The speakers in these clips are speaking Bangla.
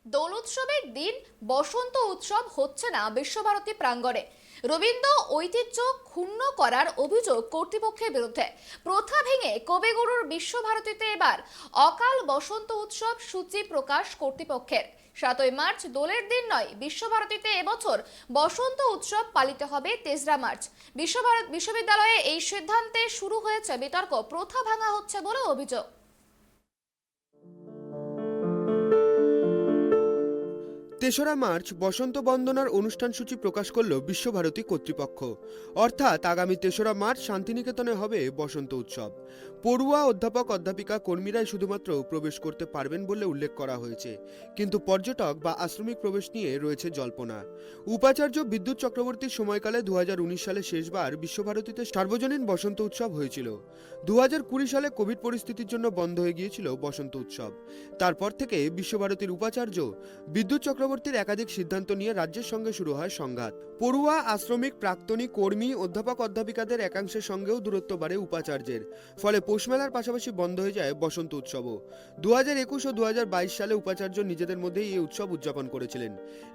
দোল উৎসবের দিন বসন্ত উৎসব হচ্ছে না বিশ্বভারতী প্রাঙ্গণে। রবীন্দ্র ঐতিহ্য ক্ষুণ্ণ করার অভিযোগ কর্তৃপক্ষের বিরুদ্ধে। প্রথা ভেঙে কবিগুরুর বিশ্বভারতীতে এবার অকাল বসন্ত উৎসব সূচি প্রকাশ কর্তৃপক্ষের। 7ই মার্চ দোলের দিন নয়, বিশ্বভারতীতে এবছর বসন্ত উৎসব পালিত হবে 3রা মার্চ। বিশ্ববিদ্যালয়ে এই সিদ্ধান্তে শুরু হয়েছে বিতর্ক। প্রথা ভাঙা হচ্ছে বলে অভিযোগ। 3রা মার্চ বসন্ত বন্দনার অনুষ্ঠানসূচি প্রকাশ করল বিশ্বভারতী কর্তৃপক্ষ। অর্থাৎ আগামী 3রা মার্চ শান্তিনিকেতনে হবে বসন্ত উৎসব। পড়ুয়া অধ্যাপক অধ্যাপিকা কর্মীরাই শুধুমাত্র প্রবেশ করতে পারবেন বলে উল্লেখ করা হয়েছে, কিন্তু পর্যটক বা আশ্রমিক প্রবেশ নিয়ে রয়েছে জল্পনা। উপাচার্য বিদ্যুৎ চক্রবর্তীর সময়কালে 2019 সালে শেষবার বিশ্বভারতীতে সার্বজনীন বসন্ত উৎসব হয়েছিল। 2020 সালে কোভিড পরিস্থিতির জন্য বন্ধ হয়ে গিয়েছিল বসন্ত উৎসব। তারপর থেকে বিশ্বভারতীর উপাচার্য বিদ্যুৎ চক্রবর্তীর একাধিক সিদ্ধান্ত নিয়ে রাজ্যের সঙ্গে শুরু হয় সংঘাত। পড়ুয়া, আশ্রমিক, প্রাক্তনী, কর্মী, অধ্যাপক অধ্যাপিকাদের একাংশের সঙ্গেও দূরত্ব বাড়ে উপাচার্যের। ফলে পৌষ মেলার পাশাপাশি বন্ধ হয়ে যায় বসন্ত উৎসবও। 2021 ও 2022 সালে উপাচার্য নিজেদের মধ্যেই এই উৎসব উদযাপন করেছিলেন।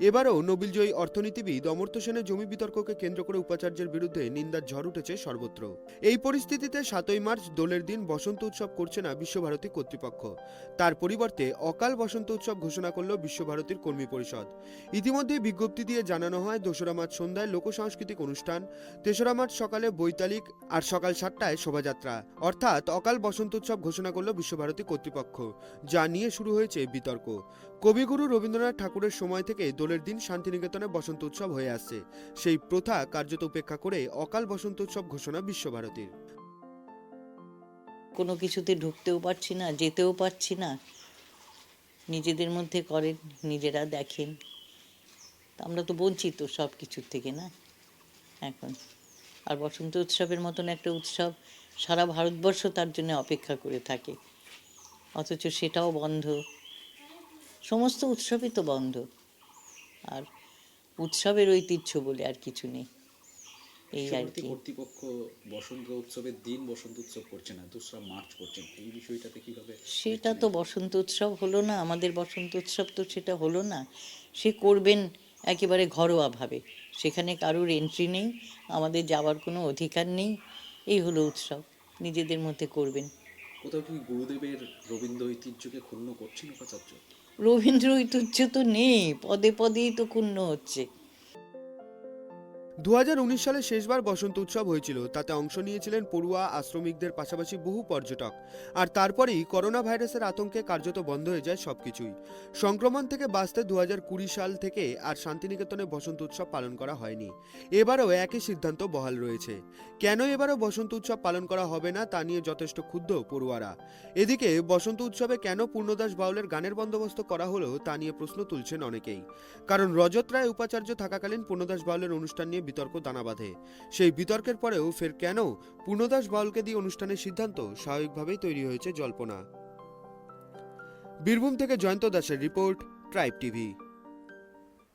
এবারও নোবেলজয়ী অর্থনীতিবিদ অমর্ত্য সেনের জমি বিতর্ককে কেন্দ্র করে উপাচার্যের বিরুদ্ধে নিন্দার ঝড় উঠেছে সর্বত্র। এই পরিস্থিতিতে 7ই মার্চ দোলের দিন বসন্ত উৎসব করছে না বিশ্বভারতী কর্তৃপক্ষ। তার পরিবর্তে অকাল বসন্ত উৎসব ঘোষণা করল বিশ্বভারতীর কর্মী পরিষদ। ইতিমধ্যে বিজ্ঞপ্তি দিয়ে জানানো হয় 2রা মার্চ সন্ধ্যায় লোক সাংস্কৃতিক অনুষ্ঠান, 3রা মার্চ সকালে বৈতালিক আর সকাল 7টায় শোভাযাত্রা। অর্থাৎ অকাল বসন্ত উৎসব ঘোষণা করল বিশ্বভারতী কর্তৃপক্ষ, যা নিয়ে শুরু হয়েছে বিতর্ক। কবিগুরু রবীন্দ্রনাথ ঠাকুরের সময় থেকে দোলের দিন শান্তিনিকেতনে বসন্ত উৎসব হয়ে আসছে। সেই প্রথা কার্যত উপেক্ষা করে অকাল বসন্ত উৎসব ঘোষণা বিশ্বভারতীর। কোনো কিছুতে ঢুকতেও পারছি না, যেতেও পারছি না। নিজেদের মধ্যে করেন, নিজেরা দেখেন। আমরা তো বঞ্চিত সব কিছুর থেকে না এখন। আর বসন্ত উৎসবের মতন একটা উৎসব সারা ভারতবর্ষ তার জন্য অপেক্ষা করে থাকে, অথচ সেটাও বন্ধ। সমস্ত উৎসবই তো বন্ধ। আর উৎসবের ঐতিহ্য বলে আর কিছু নেই। এই আর কি। কর্তৃপক্ষ বসন্ত উৎসবের দিন বসন্ত উৎসব করছে না, 2রা মার্চ করছেন। এই বিষয়টাতে কিভাবে? সেটা তো বসন্ত উৎসব হলো না, আমাদের বসন্ত উৎসব তো সেটা হলো না। সে করবেন একেবারে ঘরোয়াভাবে, সেখানে কারুর এন্ট্রি নেই, আমাদের যাওয়ার কোনো অধিকার নেই। এই হলো উৎসব, নিজেদের মধ্যে করবেন। কোথাও কি গুরুদেবের রবীন্দ্র ঐতিহ্যকে ক্ষুণ্ণ করছেন উপাচার্য? রবীন্দ্র ঐতিহ্য তো নেই, পদে পদেই তো ক্ষুণ্ণ হচ্ছে। 2019 সালে শেষবার বসন্ত উৎসব হয়েছিল। তাতে অংশ নিয়েছিলেন পড়ুয়া, আশ্রমিকদের পাশাপাশি বহু পর্যটক। আর তারপরেই করোনা ভাইরাসের আতঙ্কে কার্যত বন্ধ হয়ে যায় সবকিছুই। সংক্রমণ থেকে বাঁচতে 2020 সাল থেকে আর শান্তিনিকেতনে বসন্ত উৎসব পালন করা হয়নি। এবারও একই সিদ্ধান্ত বহাল রয়েছে। কেন এবারও বসন্ত উৎসব পালন করা হবে না তা নিয়ে যথেষ্ট ক্ষুব্ধ পড়ুয়ারা। এদিকে বসন্ত উৎসবে কেন পূর্ণদাস বাউলের গানের বন্দোবস্ত করা হলো তা নিয়ে প্রশ্ন তুলছেন অনেকেই। কারণ রজত রায় উপাচার্য থাকাকালীন পূর্ণদাস বাউলের অনুষ্ঠান নিয়ে বিতর্ক দানা বাঁধে। সেই বিতর্কের পরেও ফের কেন পূর্ণদাস বাউলকে দিয়ে অনুষ্ঠানের সিদ্ধান্ত, স্বাভাবিকভাবেই তৈরি হয়েছে জল্পনা। বীরভূম থেকে জয়ন্ত দাসের রিপোর্ট, ট্রাইব টিভি।